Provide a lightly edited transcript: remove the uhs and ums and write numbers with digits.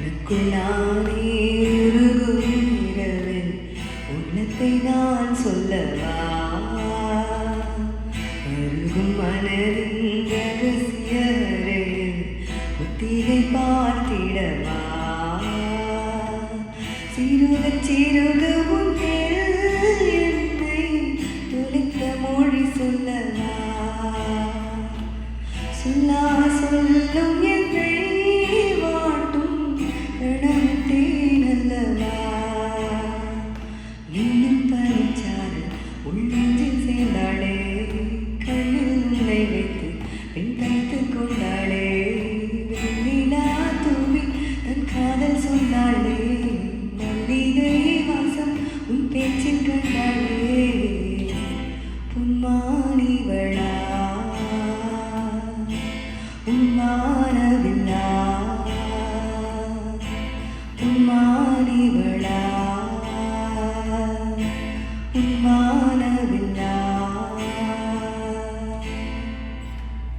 எனக்குள் நானே உருகும் இரவில் உள்ளத்தை நான் சொல்லவா அருகும் மனதின் ரகசிய அறையில் முத்திரை பார்த்திடவா சிறுக உன் என்னை துளித்த மொழி சொல்லவா சொல்லா சொல்லும் என்னை வாட்டும் நடந்தேன் அல்லவா இன்னும் பனிச்சாறு உள்ளெஞ்சில் சேர்ந்தாளே கண்ணில் உன்னை வைத்து பின் தைத்து கொண்டாளே வெண்ணிலா தூவி தன் காதல் சொன்னாளே மல்லிகை வாசம் உன் பேச்சில் கண்டாளே புன்மானிவளா உன்மானவில்லா உன்மா